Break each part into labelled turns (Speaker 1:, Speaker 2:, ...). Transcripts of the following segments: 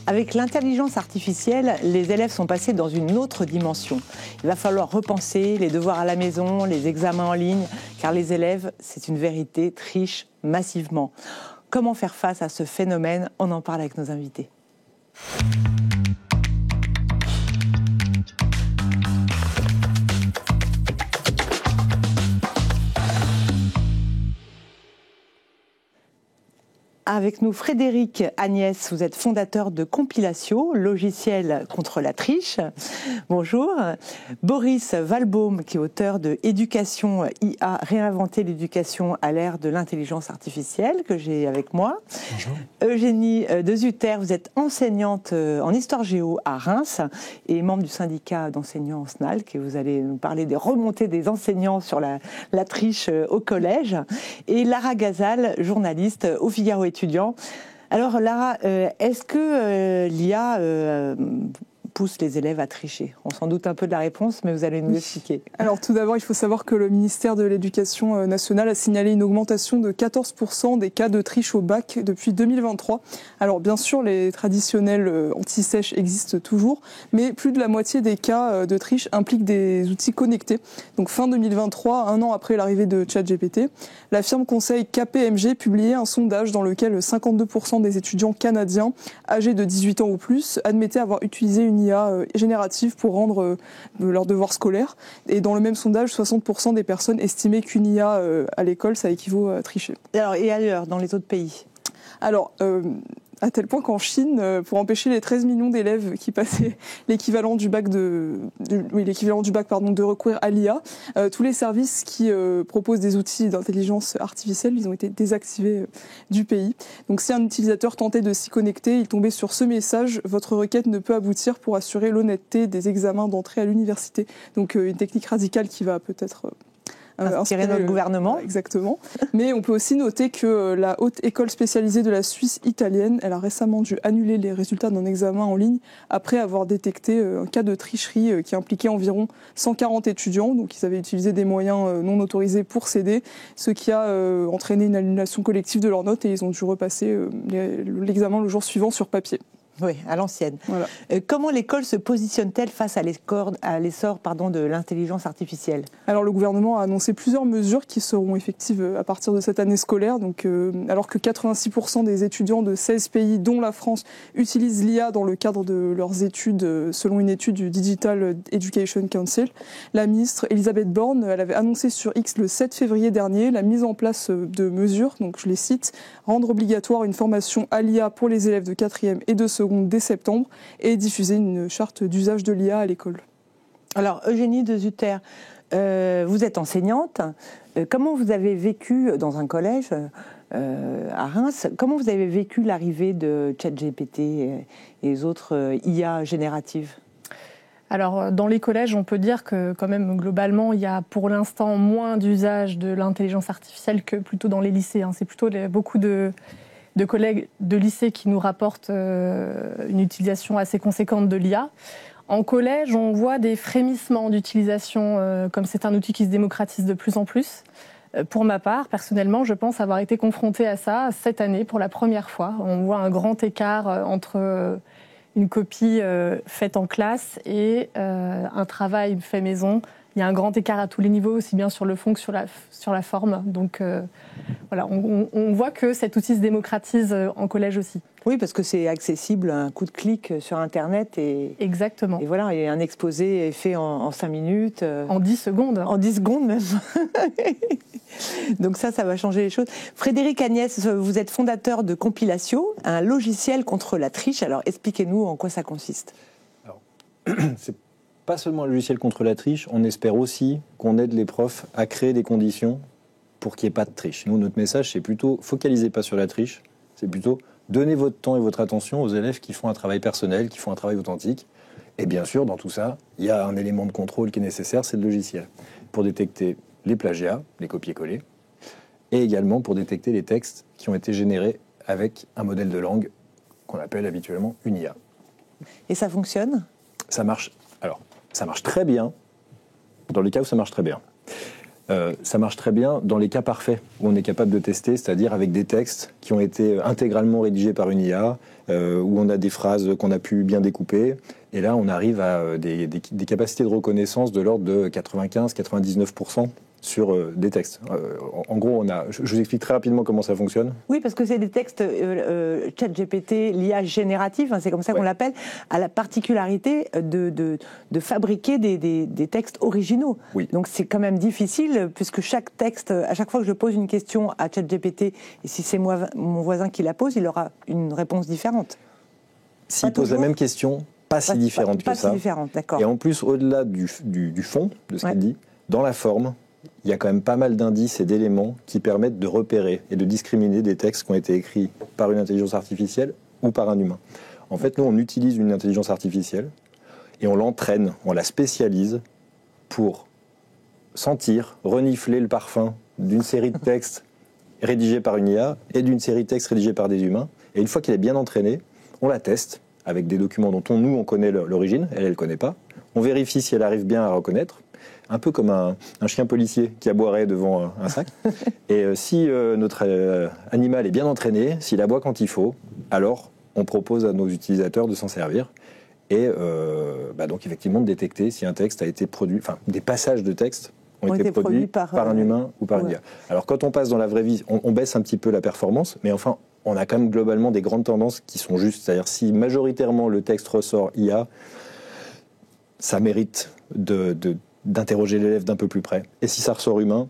Speaker 1: Avec l'intelligence artificielle, les élèves sont passés dans une autre dimension. Il va falloir repenser les devoirs à la maison, les examens en ligne, car les élèves, c'est une vérité, trichent massivement. Comment faire face à ce phénomène? On en parle avec nos invités. Avec nous, Frédéric Agnès, vous êtes fondateur de Compilatio, logiciel contre la triche. Bonjour. Boris Valbaum, qui est auteur de Éducation IA, réinventer l'éducation à l'ère de l'intelligence artificielle, que j'ai avec moi.
Speaker 2: Bonjour.
Speaker 1: Eugénie de Zutter, vous êtes enseignante en histoire géo à Reims et membre du syndicat d'enseignants en SNALC, et vous allez nous parler des remontées des enseignants sur la triche au collège. Et Lara Gazal, journaliste au Figaro étudiant. Alors Lara, est-ce que l'IA pousse les élèves à tricher? On s'en doute un peu de la réponse, mais vous allez nous expliquer.
Speaker 3: Alors tout d'abord, il faut savoir que le ministère de l'Éducation nationale a signalé une augmentation de 14% des cas de triche au bac depuis 2023. Alors bien sûr, les traditionnels anti-sèche existent toujours, mais plus de la moitié des cas de triche impliquent des outils connectés. Donc fin 2023, un an après l'arrivée de ChatGPT, la firme conseil KPMG publiait un sondage dans lequel 52% des étudiants canadiens âgés de 18 ans ou plus admettaient avoir utilisé une IA générative pour rendre leurs devoirs scolaires. Et dans le même sondage, 60% des personnes estimaient qu'une IA à l'école, ça équivaut à tricher.
Speaker 1: Alors, et ailleurs, dans les autres pays?
Speaker 3: Alors, à tel point qu'en Chine, pour empêcher les 13 millions d'élèves qui passaient l'équivalent du bac de recourir à l'IA, tous les services qui proposent des outils d'intelligence artificielle, ils ont été désactivés du pays. Donc si un utilisateur tentait de s'y connecter, il tombait sur ce message: votre requête ne peut aboutir pour assurer l'honnêteté des examens d'entrée à l'université. Donc une technique radicale qui va peut-être
Speaker 1: inspirer notre gouvernement.
Speaker 3: Exactement. Mais on peut aussi noter que la haute école spécialisée de la Suisse italienne, elle a récemment dû annuler les résultats d'un examen en ligne après avoir détecté un cas de tricherie qui impliquait environ 140 étudiants. Donc ils avaient utilisé des moyens non autorisés pour s'aider, ce qui a entraîné une annulation collective de leurs notes et ils ont dû repasser l'examen le jour suivant sur papier.
Speaker 1: Oui, à l'ancienne.
Speaker 3: Voilà.
Speaker 1: Comment l'école se positionne-t-elle face à l'essor de l'intelligence artificielle?
Speaker 3: Alors le gouvernement a annoncé plusieurs mesures qui seront effectives à partir de cette année scolaire. Donc, alors que 86% des étudiants de 16 pays, dont la France, utilisent l'IA dans le cadre de leurs études, selon une étude du Digital Education Council, la ministre Elisabeth Borne, elle avait annoncé sur X le 7 février dernier la mise en place de mesures, donc je les cite: rendre obligatoire une formation à l'IA pour les élèves de 4e et de seconde dès septembre et diffuser une charte d'usage de l'IA à l'école.
Speaker 1: Alors Eugénie de Zutter, vous êtes enseignante. Comment vous avez vécu dans un collège à Reims, comment vous avez vécu l'arrivée de ChatGPT et les autres IA génératives?
Speaker 4: Alors, dans les collèges, on peut dire que, quand même, globalement, il y a pour l'instant moins d'usage de l'intelligence artificielle que plutôt dans les lycées. C'est plutôt beaucoup de collègues de lycée qui nous rapportent une utilisation assez conséquente de l'IA. En collège, on voit des frémissements d'utilisation, comme c'est un outil qui se démocratise de plus en plus. Pour ma part, personnellement, je pense avoir été confrontée à ça cette année pour la première fois. On voit un grand écart entre une copie faite en classe et un travail fait maison. Il y a un grand écart à tous les niveaux, aussi bien sur le fond que sur la forme. Donc voilà, on voit que cet outil se démocratise en collège aussi.
Speaker 1: Oui, parce que c'est accessible à un coup de clic sur Internet.
Speaker 4: Exactement.
Speaker 1: Et voilà, et un exposé est fait en 5 minutes.
Speaker 4: En 10 secondes.
Speaker 1: En 10 secondes même. Donc ça va changer les choses. Frédéric Agnès, vous êtes fondateur de Compilatio, un logiciel contre la triche. Alors expliquez-nous en quoi ça consiste.
Speaker 2: Alors, c'est pas seulement un logiciel contre la triche, on espère aussi qu'on aide les profs à créer des conditions pour qu'il n'y ait pas de triche. Nous, notre message, c'est plutôt focalisez pas sur la triche, c'est plutôt donnez votre temps et votre attention aux élèves qui font un travail personnel, qui font un travail authentique. Et bien sûr, dans tout ça, il y a un élément de contrôle qui est nécessaire, c'est le logiciel, pour détecter les plagiats, les copier-coller, et également pour détecter les textes qui ont été générés avec un modèle de langue qu'on appelle habituellement une IA.
Speaker 1: Et ça fonctionne ?
Speaker 2: Ça marche. Alors, ça marche très bien, dans les cas où ça marche très bien. Ça marche très bien dans les cas parfaits où on est capable de tester, c'est-à-dire avec des textes qui ont été intégralement rédigés par une IA, où on a des phrases qu'on a pu bien découper. Et là, on arrive à des capacités de reconnaissance de l'ordre de 95-99% sur des textes. En gros, je vous explique très rapidement comment ça fonctionne.
Speaker 1: Oui, parce que c'est des textes ChatGPT, l'IA générative, hein, c'est comme ça qu'on l'appelle, a la particularité de fabriquer des textes originaux.
Speaker 2: Oui.
Speaker 1: Donc c'est quand même difficile, puisque chaque texte, à chaque fois que je pose une question à ChatGPT, et si c'est moi, mon voisin qui la pose, il aura une réponse différente.
Speaker 2: S'il pose la même question, pas si différente que ça.
Speaker 1: Pas si différente, d'accord.
Speaker 2: Et en plus, au-delà du fond de ce qu'elle dit, dans la forme, il y a quand même pas mal d'indices et d'éléments qui permettent de repérer et de discriminer des textes qui ont été écrits par une intelligence artificielle ou par un humain. En fait, nous, on utilise une intelligence artificielle et on l'entraîne, on la spécialise pour sentir, renifler le parfum d'une série de textes rédigés par une IA et d'une série de textes rédigés par des humains. Et une fois qu'elle est bien entraînée, on la teste avec des documents dont nous, on connaît l'origine, elle ne connaît pas. On vérifie si elle arrive bien à reconnaître. Un peu comme un chien policier qui aboierait devant un sac. Et si notre animal est bien entraîné, s'il aboie quand il faut, alors on propose à nos utilisateurs de s'en servir. Et donc effectivement de détecter si un texte a été produit, enfin des passages de texte ont été produits par un humain ou par une IA. Alors quand on passe dans la vraie vie, on baisse un petit peu la performance, mais enfin on a quand même globalement des grandes tendances qui sont justes. C'est-à-dire si majoritairement le texte ressort IA, ça mérite d'interroger l'élève d'un peu plus près. Et si ça ressort humain,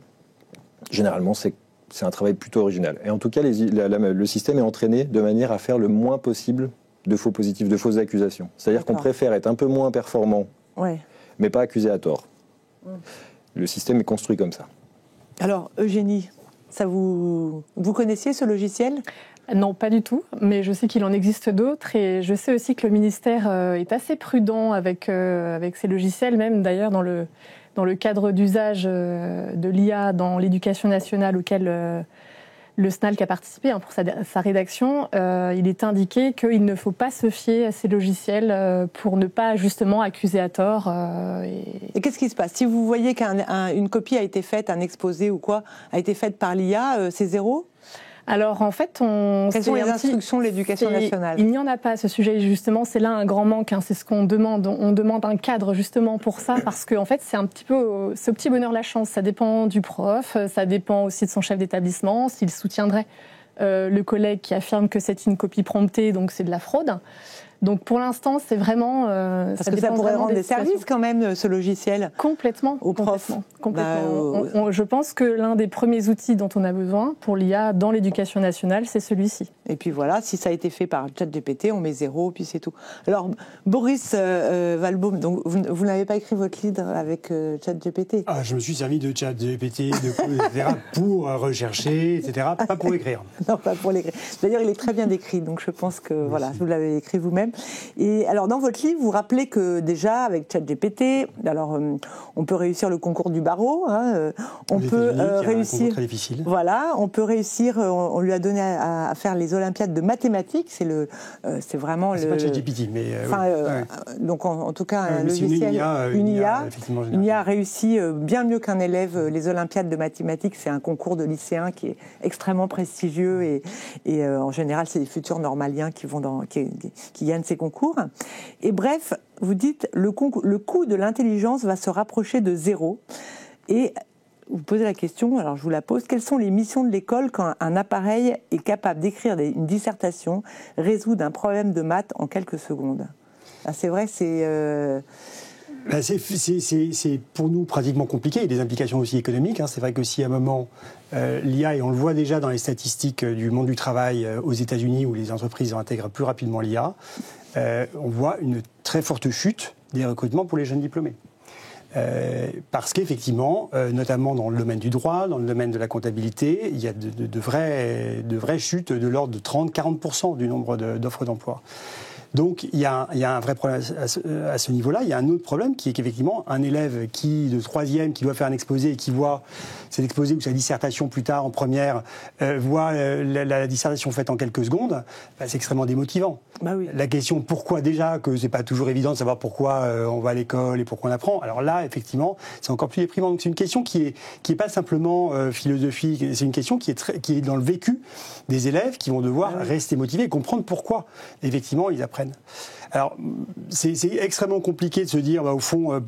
Speaker 2: généralement, c'est un travail plutôt original. Et en tout cas, le système est entraîné de manière à faire le moins possible de faux positifs, de fausses accusations. C'est-à-dire qu'on préfère être un peu moins performant, mais pas accusé à tort. Le système est construit comme ça.
Speaker 1: Alors, Eugénie, vous connaissiez ce logiciel ?
Speaker 4: Non, pas du tout, mais je sais qu'il en existe d'autres et je sais aussi que le ministère est assez prudent avec ces logiciels, même d'ailleurs dans le cadre d'usage de l'IA dans l'éducation nationale auquel le SNALC a participé pour sa rédaction, il est indiqué qu'il ne faut pas se fier à ces logiciels pour ne pas justement accuser à tort.
Speaker 1: Et qu'est-ce qui se passe ? Si vous voyez qu'une copie a été faite, un exposé ou quoi, a été faite par l'IA, c'est zéro ?
Speaker 4: Alors en fait,
Speaker 1: quelles sont les instructions de l'éducation nationale ?
Speaker 4: Il n'y en a pas à ce sujet, justement, c'est là un grand manque, c'est ce qu'on demande. On demande un cadre justement pour ça, parce qu'en fait c'est un petit peu ce petit bonheur la chance, ça dépend du prof, ça dépend aussi de son chef d'établissement, s'il soutiendrait le collègue qui affirme que c'est une copie promptée, donc c'est de la fraude. Donc pour l'instant, c'est vraiment...
Speaker 1: Parce que ça pourrait rendre des services quand même, ce logiciel.
Speaker 4: Complètement.
Speaker 1: Aux profs.
Speaker 4: Complètement. Je pense que l'un des premiers outils dont on a besoin pour l'IA dans l'éducation nationale, c'est celui-ci.
Speaker 1: Et puis voilà, si ça a été fait par ChatGPT, on met 0, puis c'est tout. Alors, Boris Walbaum, donc vous n'avez pas écrit votre livre avec ChatGPT ?
Speaker 5: Je me suis servi de ChatGPT, etc. pour rechercher, etc. Pas pour écrire.
Speaker 1: Non, pas pour l'écrire. D'ailleurs, il est très bien décrit, donc je pense que voilà, vous l'avez écrit vous-même. Et alors, dans votre livre, vous rappelez que déjà, avec ChatGPT, alors on peut réussir le concours du barreau, on peut réussir.
Speaker 5: Très difficile.
Speaker 1: Voilà, on peut réussir. On lui a donné à faire les Olympiades de mathématiques. C'est vraiment
Speaker 5: c'est pas ChatGPT, mais.
Speaker 1: Donc, en tout cas, un logiciel, une IA a réussi bien mieux qu'un élève les Olympiades de mathématiques. C'est un concours de lycéens qui est extrêmement prestigieux et en général, c'est les futurs normaliens qui gagnent ces concours. Et bref, vous dites le coût de l'intelligence va se rapprocher de 0. Et vous posez la question, alors je vous la pose, quelles sont les missions de l'école quand un appareil est capable d'écrire une dissertation, résoudre un problème de maths en quelques secondes ? C'est vrai, c'est
Speaker 5: pour nous pratiquement compliqué. Il y a des implications aussi économiques. C'est vrai que si à un moment, l'IA, et on le voit déjà dans les statistiques du monde du travail aux États-Unis, où les entreprises intègrent plus rapidement l'IA, on voit une très forte chute des recrutements pour les jeunes diplômés. Parce qu'effectivement, notamment dans le domaine du droit, dans le domaine de la comptabilité, il y a de vraies chutes de l'ordre de 30-40% du nombre d'offres d'emploi. Donc il y a un vrai problème à ce niveau-là. Il y a un autre problème qui est qu'effectivement, un élève de 3e qui doit faire un exposé et qui voit cet exposé ou sa dissertation plus tard en première, voit la dissertation faite en quelques secondes, c'est extrêmement démotivant.
Speaker 1: Bah oui.
Speaker 5: La question pourquoi, déjà, que c'est pas toujours évident de savoir pourquoi on va à l'école et pourquoi on apprend. Alors là, effectivement, c'est encore plus déprimant. Donc c'est une question qui est pas simplement philosophique, c'est une question qui est dans le vécu des élèves qui vont devoir rester motivés et comprendre pourquoi, effectivement, ils apprennent. Alors, c'est extrêmement compliqué de se dire, au fond,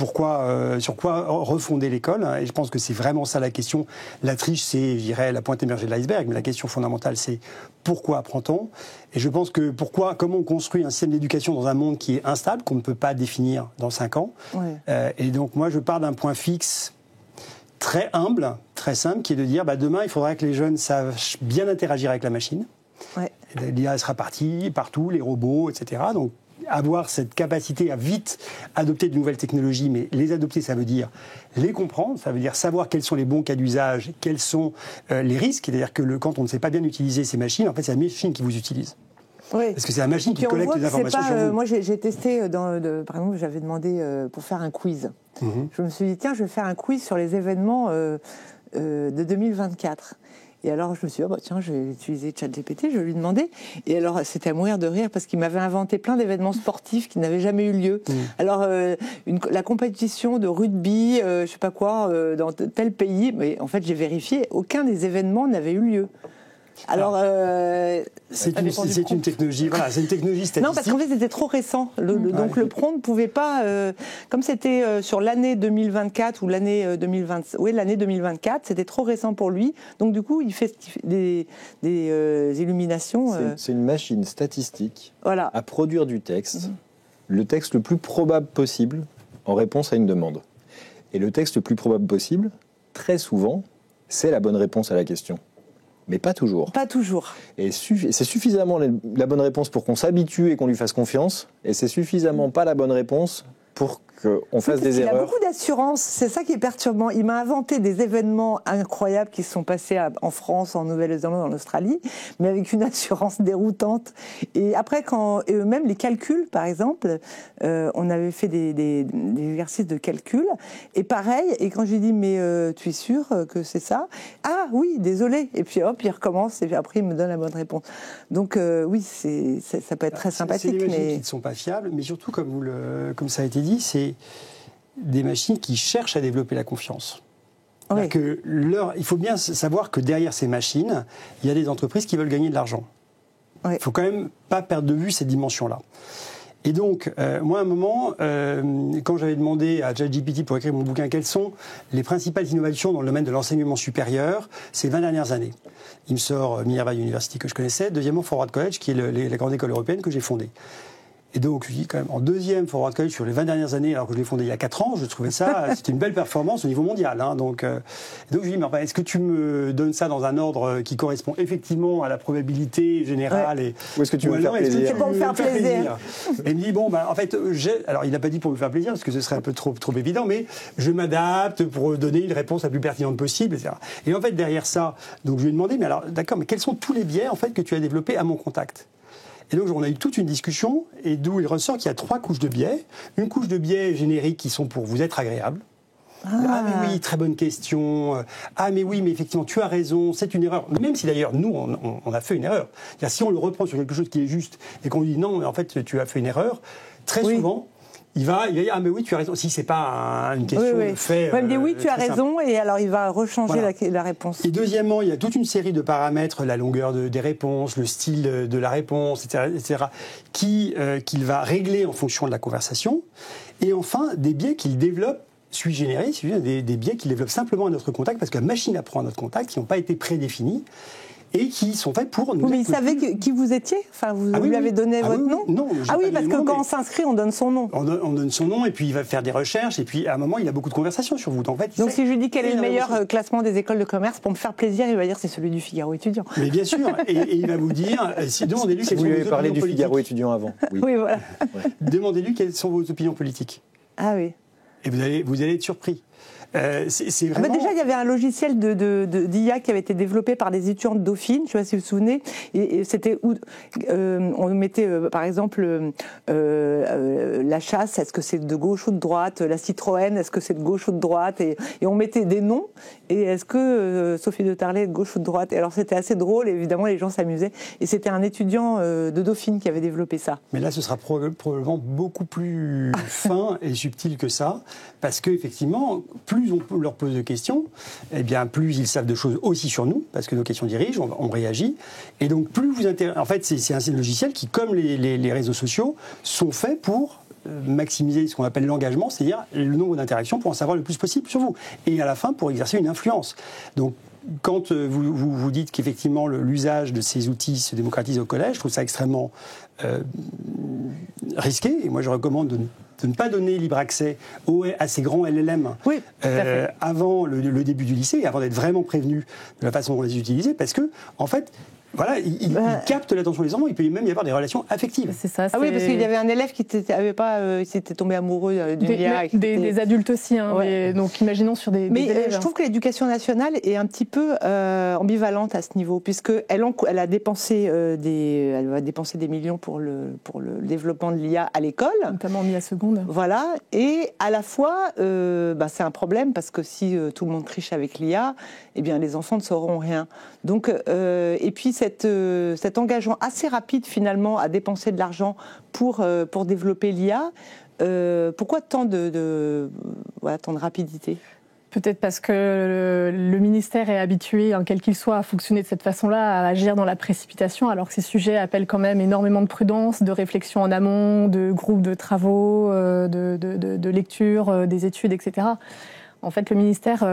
Speaker 5: sur quoi refonder l'école. Et je pense que c'est vraiment ça la question. La triche, c'est, je dirais, la pointe émergée de l'iceberg. Mais la question fondamentale, c'est pourquoi apprend-on ? Et je pense que comment on construit un système d'éducation dans un monde qui est instable, qu'on ne peut pas définir dans 5 ans. Ouais. Et donc, moi, je pars d'un point fixe très humble, très simple, qui est de dire, demain, il faudra que les jeunes sachent bien interagir avec la machine. Ouais. L'IA sera partout, les robots, etc. Donc, avoir cette capacité à vite adopter de nouvelles technologies, mais les adopter, ça veut dire les comprendre, ça veut dire savoir quels sont les bons cas d'usage, quels sont les risques. C'est-à-dire que quand on ne sait pas bien utiliser ces machines, en fait, c'est la machine qui vous utilise. Oui. Parce que c'est la machine qui collecte les informations sur vous.
Speaker 1: Moi, j'ai testé, par exemple, j'avais demandé pour faire un quiz. Je me suis dit, tiens, je vais faire un quiz sur les événements de 2024. Et alors, je me suis dit, tiens, je vais utiliser ChatGPT, je vais lui demander. Et alors, c'était à mourir de rire parce qu'il m'avait inventé plein d'événements sportifs qui n'avaient jamais eu lieu. Alors, la compétition de rugby, je sais pas quoi, dans tel pays, mais en fait, j'ai vérifié, aucun des événements n'avait eu lieu. Alors,
Speaker 5: c'est une technologie, voilà, c'est une technologie statistique.
Speaker 1: Non, parce qu'en fait, c'était trop récent. Donc, le prompt ne pouvait pas, comme c'était sur l'année 2024 ou l'année 2024, c'était trop récent pour lui. Donc, du coup, il fait des illuminations.
Speaker 2: C'est une machine statistique à produire du texte, le texte le plus probable possible en réponse à une demande. Et le texte le plus probable possible, très souvent, c'est la bonne réponse à la question. Mais pas toujours.
Speaker 1: Pas toujours.
Speaker 2: Et c'est suffisamment la bonne réponse pour qu'on s'habitue et qu'on lui fasse confiance, et c'est suffisamment pas la bonne réponse pour qu'on fasse des erreurs.
Speaker 1: Il a beaucoup d'assurance, c'est ça qui est perturbant. Il m'a inventé des événements incroyables qui se sont passés en France, en Nouvelle-Zélande, en Australie, mais avec une assurance déroutante. Et après, même les calculs, par exemple, on avait fait des exercices de calcul, et pareil, et quand je lui dis, mais tu es sûr que c'est ça ? Ah oui, désolé. Et puis hop, il recommence, et puis après, il me donne la bonne réponse. Donc oui, ça peut être très sympathique.
Speaker 5: C'est des machines qui ne sont pas fiables, mais surtout, comme ça a été dit, c'est des machines qui cherchent à développer la confiance. Oui. Il faut bien savoir que derrière ces machines, il y a des entreprises qui veulent gagner de l'argent. Il ne faut quand même pas perdre de vue cette dimension-là. Et donc, moi, à un moment, quand j'avais demandé à ChatGPT pour écrire mon bouquin, quelles sont les principales innovations dans le domaine de l'enseignement supérieur ces 20 dernières années, il me sort Minerva University que je connaissais, deuxièmement Forward College, qui est la grande école européenne que j'ai fondée. Et donc, je dis quand même, en deuxième Forward College sur les 20 dernières années, alors que je l'ai fondé il y a 4 ans, je trouvais ça, c'était une belle performance au niveau mondial. Donc je lui dis, mais est-ce que tu me donnes ça dans un ordre qui correspond effectivement à la probabilité générale
Speaker 2: ou est-ce que tu veux me faire plaisir ?
Speaker 1: C'est pour me faire plaisir.
Speaker 5: Et il me dit, en fait, alors il n'a pas dit pour me faire plaisir, parce que ce serait un peu trop évident, mais je m'adapte pour donner une réponse la plus pertinente possible, etc. Et en fait, derrière ça, donc je lui ai demandé, mais alors, d'accord, mais quels sont tous les biais, en fait, que tu as développés à mon contact ? Et donc, on a eu toute une discussion, et d'où il ressort qu'il y a 3 couches de biais. Une couche de biais génériques qui sont pour vous être agréable. Ah mais oui, très bonne question. Ah mais oui, mais effectivement, tu as raison, c'est une erreur. Même si d'ailleurs, nous, on a fait une erreur. C'est-à-dire, si on le reprend sur quelque chose qui est juste, et qu'on lui dit non, mais en fait, tu as fait une erreur, très souvent... Il va dire, ah mais oui, tu as raison. Si c'est pas une question de fait.
Speaker 1: Il va me dire oui, tu as raison, et alors il va rechanger la réponse.
Speaker 5: Et deuxièmement, il y a toute une série de paramètres, la longueur des réponses, le style de la réponse, etc. qu'il va régler en fonction de la conversation. Et enfin, des biais qu'il développe sui generis, des biais qu'il développe simplement à notre contact, parce que la machine apprend à notre contact, qui n'ont pas été prédéfinis. Et qui sont faits pour nous.
Speaker 1: Mais il savait qui vous étiez ? Enfin, vous lui avez donné votre nom ?
Speaker 5: Non.
Speaker 1: Ah oui, parce que quand on s'inscrit, on donne son nom.
Speaker 5: On donne son nom, et puis il va faire des recherches, et puis à un moment, il a beaucoup de conversations sur vous. Donc
Speaker 1: si je lui dis quel est le meilleur classement des écoles de commerce, pour me faire plaisir, il va dire c'est celui du Figaro étudiant.
Speaker 5: Mais bien sûr, et il va vous dire, demandez-lui quelles sont vos opinions politiques. Vous lui avez parlé
Speaker 2: du Figaro étudiant avant.
Speaker 1: Oui, voilà.
Speaker 5: Demandez-lui quelles sont vos opinions politiques.
Speaker 1: Ah oui.
Speaker 5: Et vous allez être surpris. C'est vraiment...
Speaker 1: Déjà, il y avait un logiciel d'IA qui avait été développé par des étudiants de Dauphine, je ne sais pas si vous vous souvenez, et c'était où on mettait, par exemple, la chasse, est-ce que c'est de gauche ou de droite, la Citroën, est-ce que c'est de gauche ou de droite, et on mettait des noms, et est-ce que Sophie de Tarlet est de gauche ou de droite. Et alors c'était assez drôle, et évidemment les gens s'amusaient, et c'était un étudiant de Dauphine qui avait développé ça.
Speaker 5: Mais là, ce sera probablement beaucoup plus fin et subtil que ça, parce qu'effectivement, plus on leur pose de questions, eh bien, plus ils savent de choses aussi sur nous, parce que nos questions dirigent, on réagit, et donc plus vous intéressez... En fait, c'est un logiciel qui, comme les réseaux sociaux, sont faits pour maximiser ce qu'on appelle l'engagement, c'est-à-dire le nombre d'interactions pour en savoir le plus possible sur vous, et à la fin pour exercer une influence. Donc, quand vous dites qu'effectivement l'usage de ces outils se démocratise au collège, je trouve ça extrêmement risqué, et moi je recommande de ne pas donner libre accès à ces grands LLM avant le début du lycée, et avant d'être vraiment prévenu de la façon dont on les utilise, parce que, en fait, voilà, il capte l'attention des enfants, il peut même y avoir des relations affectives.
Speaker 4: C'est ça.
Speaker 1: Ah oui, parce qu'il y avait un élève qui s'était tombé amoureux d'une IA.
Speaker 4: Des adultes aussi, hein,
Speaker 1: ouais.
Speaker 4: donc imaginons sur des élèves.
Speaker 1: Je trouve que l'éducation nationale est un petit peu ambivalente à ce niveau, puisqu'elle a dépensé elle va dépenser des millions pour le développement de l'IA à l'école.
Speaker 4: Notamment mis à seconde.
Speaker 1: Voilà, et à la fois, c'est un problème, parce que si tout le monde triche avec l'IA, eh bien les enfants ne sauront rien. Donc, et puis cet engagement assez rapide finalement à dépenser de l'argent pour développer l'IA, pourquoi tant de rapidité ?
Speaker 4: Peut-être parce que le ministère est habitué, quel qu'il soit, à fonctionner de cette façon-là, à agir dans la précipitation, alors que ces sujets appellent quand même énormément de prudence, de réflexion en amont, de groupes de travaux, de lecture, des études, etc. En fait, le ministère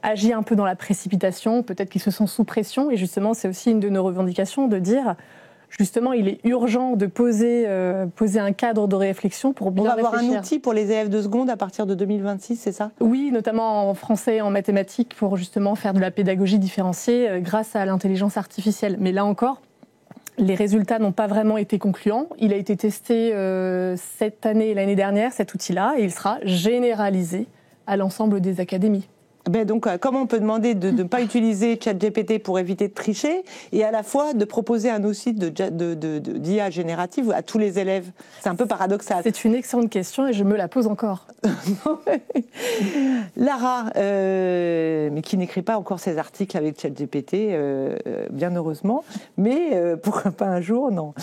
Speaker 4: agit un peu dans la précipitation, peut-être qu'ils se sentent sous pression, et justement, c'est aussi une de nos revendications de dire, justement, il est urgent de poser un cadre de réflexion pour bien réfléchir.
Speaker 1: On va avoir un outil pour les élèves de seconde à partir de 2026, c'est ça ?
Speaker 4: Oui, notamment en français et en mathématiques, pour justement faire de la pédagogie différenciée grâce à l'intelligence artificielle. Mais là encore, les résultats n'ont pas vraiment été concluants. Il a été testé cette année et l'année dernière, cet outil-là, et il sera généralisé à l'ensemble des académies.
Speaker 1: Donc, comment on peut demander de ne pas utiliser ChatGPT pour éviter de tricher, et à la fois de proposer un outil d'IA générative à tous les élèves ? C'est un peu paradoxal.
Speaker 4: C'est une excellente question et je me la pose encore.
Speaker 1: Lara, mais qui n'écrit pas encore ses articles avec ChatGPT, bien heureusement, mais pourquoi pas un jour ? Non,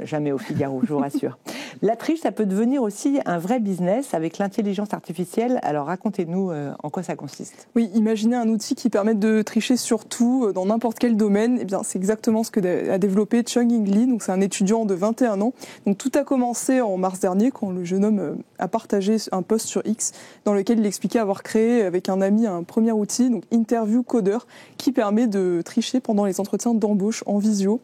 Speaker 1: jamais au Figaro, je vous rassure. La triche, ça peut devenir aussi un vrai business avec l'intelligence artificielle. Alors racontez-nous en quoi ça consiste.
Speaker 3: Oui, imaginez un outil qui permet de tricher sur tout, dans n'importe quel domaine. Eh bien, c'est exactement ce que a développé Chungying Lee. Donc, c'est un étudiant de 21 ans. Donc, tout a commencé en mars dernier quand le jeune homme a partagé un post sur X dans lequel il expliquait avoir créé avec un ami un premier outil, donc Interview Coder, qui permet de tricher pendant les entretiens d'embauche en visio.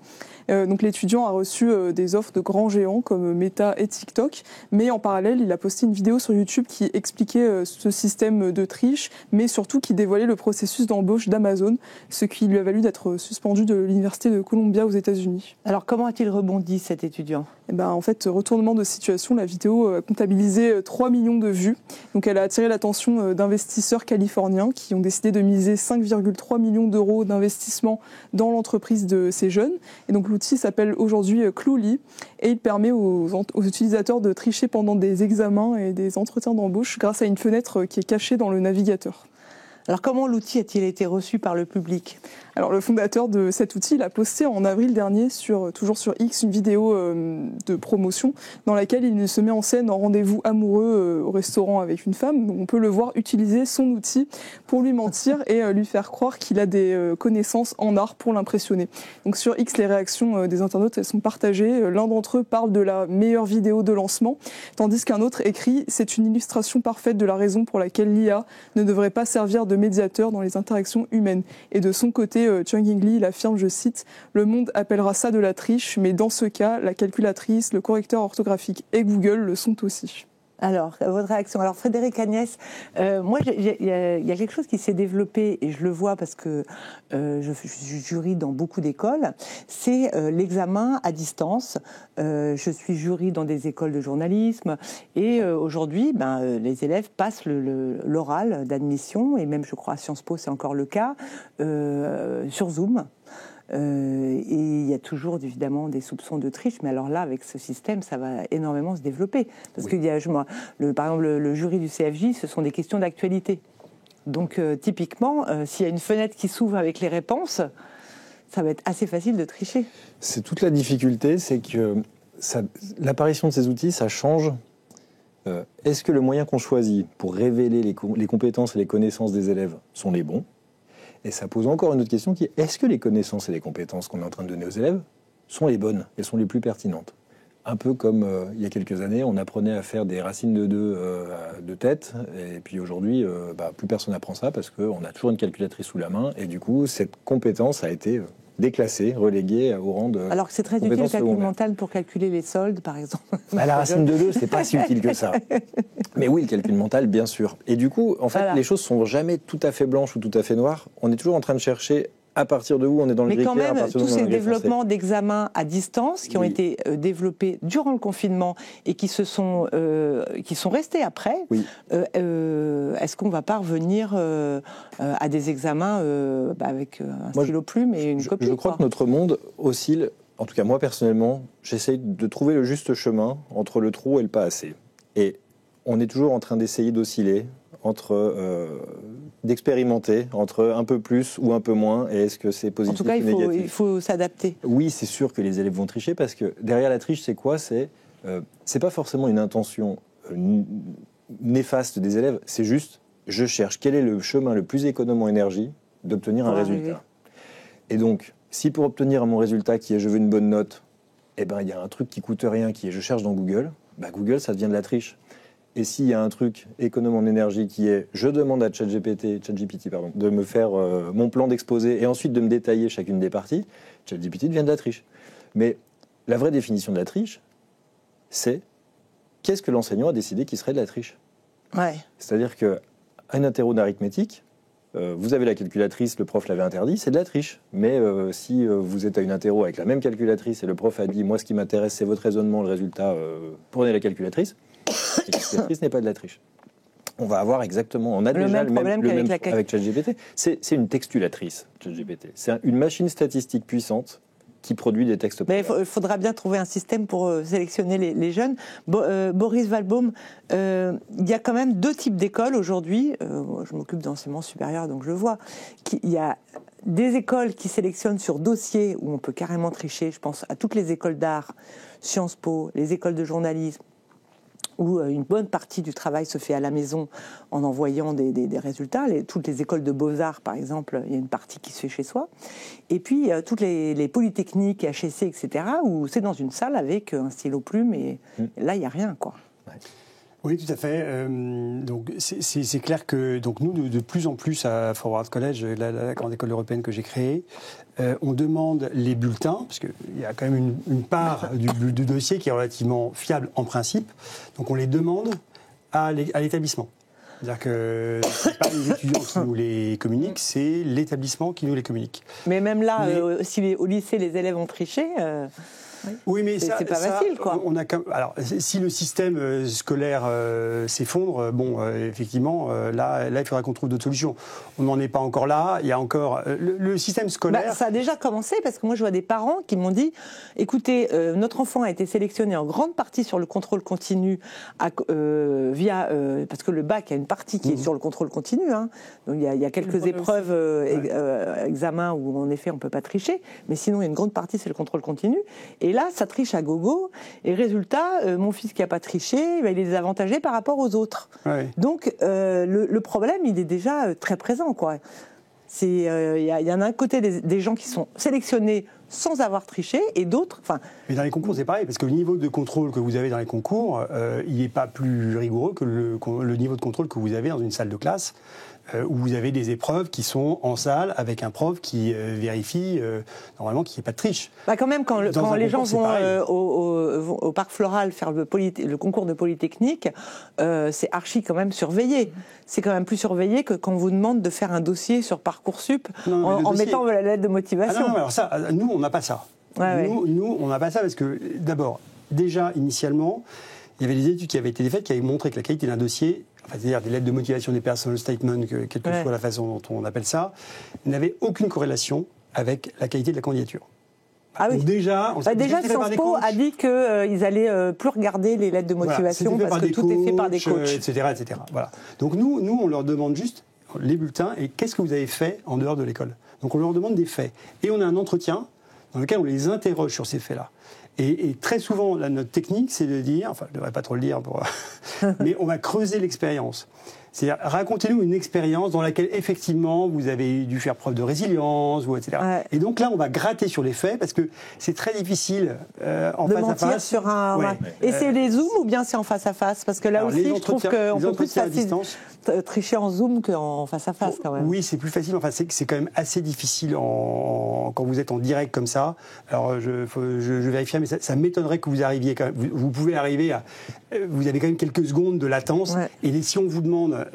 Speaker 3: Donc l'étudiant a reçu des offres de grands géants comme Meta et TikTok, mais en parallèle, il a posté une vidéo sur YouTube qui expliquait ce système de triche, mais surtout qui dévoilait le processus d'embauche d'Amazon, ce qui lui a valu d'être suspendu de l'université de Columbia aux États-Unis.
Speaker 1: Alors comment a-t-il rebondi, cet étudiant ?
Speaker 3: En fait, retournement de situation, la vidéo a comptabilisé 3 millions de vues. Donc elle a attiré l'attention d'investisseurs californiens qui ont décidé de miser 5,3 millions d'euros d'investissement dans l'entreprise de ces jeunes. Et donc l'outil s'appelle aujourd'hui Cluely et il permet aux utilisateurs de tricher pendant des examens et des entretiens d'embauche grâce à une fenêtre qui est cachée dans le navigateur.
Speaker 1: Alors comment l'outil a-t-il été reçu par le public ?
Speaker 3: Alors le fondateur de cet outil, il a posté en avril dernier, toujours sur X, une vidéo de promotion dans laquelle il se met en scène en rendez-vous amoureux au restaurant avec une femme. Donc on peut le voir utiliser son outil pour lui mentir et lui faire croire qu'il a des connaissances en art pour l'impressionner. Donc sur X, les réactions des internautes, elles sont partagées. L'un d'entre eux parle de la meilleure vidéo de lancement, tandis qu'un autre écrit « C'est une illustration parfaite de la raison pour laquelle l'IA ne devrait pas servir de médiateur dans les interactions humaines ». Et de son côté, Chungying Lee, il affirme, je cite, « Le monde appellera ça de la triche, mais dans ce cas, la calculatrice, le correcteur orthographique et Google le sont aussi ».
Speaker 1: Alors, votre réaction. Alors, Frédéric, Agnès, moi, il y a quelque chose qui s'est développé, et je le vois parce que je suis jury dans beaucoup d'écoles, c'est l'examen à distance. Je suis jury dans des écoles de journalisme, et aujourd'hui, les élèves passent l'oral d'admission, et même, je crois, à Sciences Po, c'est encore le cas, sur Zoom. Et il y a toujours évidemment des soupçons de triche, mais alors là, avec ce système, ça va énormément se développer. Parce qu'il y a, par exemple, le jury du CFJ, ce sont des questions d'actualité. Donc, typiquement, s'il y a une fenêtre qui s'ouvre avec les réponses, ça va être assez facile de tricher.
Speaker 2: C'est toute la difficulté, c'est que l'apparition de ces outils, ça change. Est-ce que le moyen qu'on choisit pour révéler les compétences et les connaissances des élèves sont les bons ? Et ça pose encore une autre question qui est, est-ce que les connaissances et les compétences qu'on est en train de donner aux élèves sont les bonnes, elles sont les plus pertinentes ? Un peu comme il y a quelques années, on apprenait à faire des racines de 2 de tête, et puis aujourd'hui, plus personne n'apprend ça parce qu'on a toujours une calculatrice sous la main, et du coup, cette compétence a été déclassée, reléguée au rang de...
Speaker 1: Alors que c'est très utile le calcul mental pour calculer les soldes, par exemple.
Speaker 2: La racine de 2, c'est pas si utile que ça. Mais oui, le calcul mental, bien sûr. Et du coup, en fait, les choses sont jamais tout à fait blanches ou tout à fait noires. On est toujours en train de chercher à partir de où on est dans le grille-clair.
Speaker 1: Mais quand même, tous ces développements d'examens à distance qui ont été développés durant le confinement et qui sont restés après, est-ce qu'on ne va pas revenir à des examens avec un stylo plume et une copie ?
Speaker 2: Je crois que notre monde oscille, en tout cas moi personnellement, j'essaye de trouver le juste chemin entre le trop et le pas assez. Et on est toujours en train d'essayer d'osciller entre d'expérimenter entre un peu plus ou un peu moins, et est-ce que c'est positif ou négatif ?
Speaker 1: En tout cas, il faut s'adapter.
Speaker 2: Oui, c'est sûr que les élèves vont tricher, parce que derrière la triche, c'est quoi ? C'est pas forcément une intention néfaste des élèves, c'est juste, je cherche quel est le chemin le plus économe en énergie d'obtenir un résultat. Et donc, si pour obtenir mon résultat qui est je veux une bonne note, il y a un truc qui coûte rien, qui est je cherche dans Google, Google, ça devient de la triche. Et s'il y a un truc économe en énergie qui est je demande à ChatGPT de me faire mon plan d'exposé et ensuite de me détailler chacune des parties, ChatGPT devient de la triche. Mais la vraie définition de la triche, c'est qu'est-ce que l'enseignant a décidé qui serait de la triche ? C'est-à-dire qu'un interro d'arithmétique, vous avez la calculatrice, le prof l'avait interdit, c'est de la triche. Mais si vous êtes à une interro avec la même calculatrice et le prof a dit moi ce qui m'intéresse c'est votre raisonnement, le résultat, prenez la calculatrice. La calculatrice n'est pas de la triche. On va avoir exactement, on a déjà le même problème avec ChatGPT. C'est une textulatrice, ChatGPT. C'est une machine statistique puissante qui produit des textes.
Speaker 1: Mais il faudra bien trouver un système pour sélectionner les jeunes. Boris Valbaum, il y a quand même 2 types d'écoles aujourd'hui. Je m'occupe d'enseignement supérieur, donc je le vois. Il y a des écoles qui sélectionnent sur dossier où on peut carrément tricher. Je pense à toutes les écoles d'art, Sciences Po, les écoles de journalisme, où une bonne partie du travail se fait à la maison en envoyant des résultats. Toutes les écoles de beaux-arts, par exemple, il y a une partie qui se fait chez soi. Et puis, toutes les polytechniques, HEC, etc., où c'est dans une salle avec un stylo plume, et là, il n'y a rien, quoi.
Speaker 5: Oui, tout à fait. Donc, c'est clair que donc nous, de plus en plus à Forward College, la grande école européenne que j'ai créée, on demande les bulletins, parce qu'il y a quand même une part du dossier qui est relativement fiable en principe. Donc, on les demande à l'établissement. C'est-à-dire que ce n'est pas les étudiants qui nous les communiquent, c'est l'établissement qui nous les communique.
Speaker 1: Mais même là, si au lycée, les élèves ont triché...
Speaker 5: Oui, mais
Speaker 1: c'est pas facile, quoi.
Speaker 5: Alors, si le système scolaire s'effondre, effectivement, là, il faudra qu'on trouve d'autres solutions. On n'en est pas encore là. Il y a encore le système scolaire.
Speaker 1: Ça a déjà commencé, parce que moi, je vois des parents qui m'ont dit écoutez, notre enfant a été sélectionné en grande partie sur le contrôle continu parce que le bac a une partie qui est sur le contrôle continu. Hein. Donc, il y a quelques épreuves, examens où en effet on peut pas tricher, mais sinon il y a une grande partie c'est le contrôle continu. Et là, ça triche à gogo. Et résultat, mon fils qui n'a pas triché, il est désavantagé par rapport aux autres. Ouais. Donc, le problème, il est déjà très présent, quoi. Il y en a un côté des gens qui sont sélectionnés sans avoir triché, et d'autres...
Speaker 5: Mais dans les concours, c'est pareil, parce que le niveau de contrôle que vous avez dans les concours, il n'est pas plus rigoureux que le niveau de contrôle que vous avez dans une salle de classe, où vous avez des épreuves qui sont en salle avec un prof qui vérifie normalement qu'il n'y ait pas de triche.
Speaker 1: Quand même, quand les gens vont au Parc Floral faire le concours de Polytechnique, c'est archi quand même surveillé. C'est quand même plus surveillé que quand on vous demande de faire un dossier sur Parcoursup en mettant la lettre de motivation.
Speaker 5: Ah non, alors ça, nous, on n'a pas ça. Nous, on n'a pas ça parce que, d'abord, déjà, initialement, il y avait des études qui avaient été faites qui avaient montré que la qualité d'un dossier, c'est-à-dire des lettres de motivation, des personal statements, quelle que soit la façon dont on appelle ça, n'avait aucune corrélation avec la qualité de la candidature.
Speaker 1: Ah oui.
Speaker 5: Donc déjà,
Speaker 1: Sciences Po a dit qu'ils allaient plus regarder les lettres de motivation parce que tout est fait par des coachs.
Speaker 5: Etc. Voilà. Donc nous, on leur demande juste les bulletins et qu'est-ce que vous avez fait en dehors de l'école. Donc on leur demande des faits. Et on a un entretien dans lequel on les interroge sur ces faits-là. Et très souvent, notre technique, c'est de dire, enfin, je ne devrais pas trop le dire, mais on va creuser l'expérience. C'est-à-dire, racontez-nous une expérience dans laquelle, effectivement, vous avez dû faire preuve de résilience, etc. Ouais. Et donc là, on va gratter sur les faits, parce que c'est très difficile en face à face. De mentir
Speaker 1: sur un... Ouais. Et c'est les Zooms ou bien c'est en face à face? Parce que là aussi, je trouve qu'on peut plus tricher en Zoom qu'en face à face, quand même.
Speaker 5: Oui, c'est plus facile. Enfin, c'est quand même assez difficile quand vous êtes en direct comme ça. Alors, je vérifie, mais ça m'étonnerait que vous arriviez quand même. Vous pouvez arriver à... Vous avez quand même quelques secondes de latence. Ouais. Et si on vous demande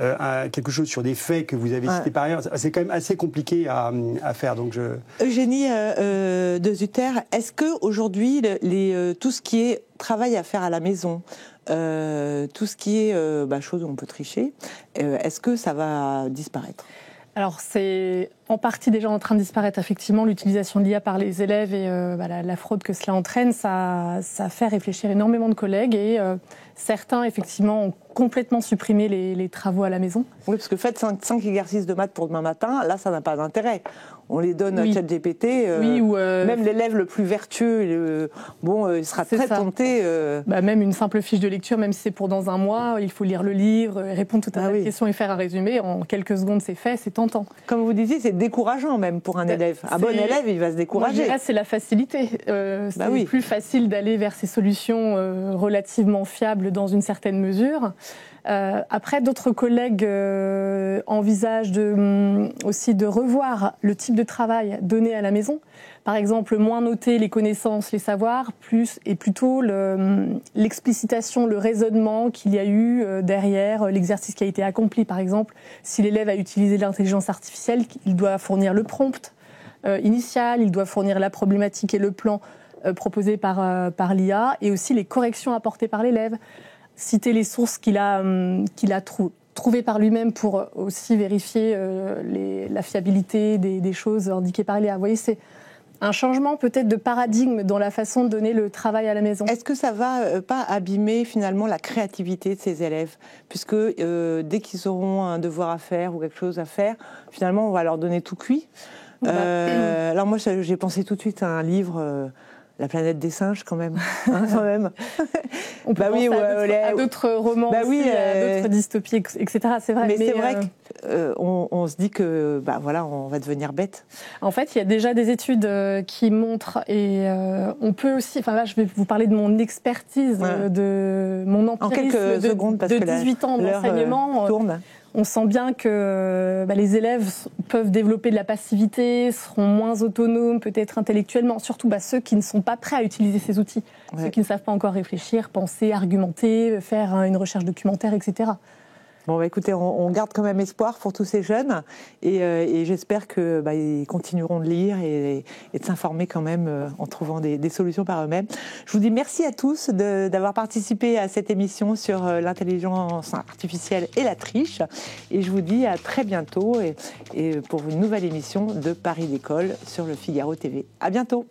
Speaker 5: quelque chose sur des faits que vous avez cités par ailleurs, c'est quand même assez compliqué à faire. Donc
Speaker 1: Eugénie de Zutter, est-ce qu'aujourd'hui, tout ce qui est travail à faire à la maison, tout ce qui est choses où on peut tricher, est-ce que ça va disparaître ?
Speaker 4: Alors, c'est en partie déjà en train de disparaître, effectivement, l'utilisation de l'IA par les élèves et la fraude que cela entraîne, ça fait réfléchir énormément de collègues et certains, effectivement, ont complètement supprimé les travaux à la maison.
Speaker 1: Oui, parce que faites 5 exercices de maths pour demain matin, là, ça n'a pas d'intérêt. On les donne à ChatGPT, même l'élève le plus vertueux, il sera très tenté.
Speaker 4: Même une simple fiche de lecture, même si c'est pour dans un mois, il faut lire le livre, répondre tout à la question et faire un résumé. En quelques secondes, c'est fait, c'est tentant.
Speaker 1: Comme vous disiez, c'est décourageant même pour un élève. Un bon élève, il va se décourager.
Speaker 4: Moi, je dirais, c'est la facilité. C'est plus facile d'aller vers ces solutions relativement fiables dans une certaine mesure. Après, d'autres collègues envisagent aussi de revoir le type de travail donné à la maison. Par exemple, moins noter les connaissances, les savoirs, plutôt l'explicitation, le raisonnement qu'il y a eu derrière l'exercice qui a été accompli. Par exemple, si l'élève a utilisé l'intelligence artificielle, il doit fournir le prompt initial, il doit fournir la problématique et le plan proposé par l'IA, et aussi les corrections apportées par l'élève. Citer les sources qu'il a trouvées par lui-même pour aussi vérifier la fiabilité des choses indiquées par l'IA. Vous voyez, c'est un changement peut-être de paradigme dans la façon de donner le travail à la maison.
Speaker 1: Est-ce que ça va pas abîmer finalement la créativité de ces élèves ? Puisque dès qu'ils auront un devoir à faire ou quelque chose à faire, finalement on va leur donner tout cuit. Alors moi j'ai pensé tout de suite à un livre... La planète des singes, quand même. Quand même.
Speaker 4: On peut penser à d'autres romans, à d'autres dystopies, etc. C'est vrai.
Speaker 1: Mais c'est vrai qu'on se dit que, on va devenir bête.
Speaker 4: En fait, il y a déjà des études qui montrent, et on peut aussi. Enfin là, je vais vous parler de mon expertise, de mon empirisme de 18 ans d'enseignement. On sent bien que les élèves peuvent développer de la passivité, seront moins autonomes, peut-être intellectuellement, surtout ceux qui ne sont pas prêts à utiliser ces outils, ceux qui ne savent pas encore réfléchir, penser, argumenter, faire une recherche documentaire, etc.
Speaker 1: Bon, écoutez, on garde quand même espoir pour tous ces jeunes et j'espère qu'ils continueront de lire et de s'informer quand même en trouvant des solutions par eux-mêmes. Je vous dis merci à tous d'avoir participé à cette émission sur l'intelligence artificielle et la triche, et je vous dis à très bientôt et pour une nouvelle émission de Paris d'école sur le Figaro TV. À bientôt.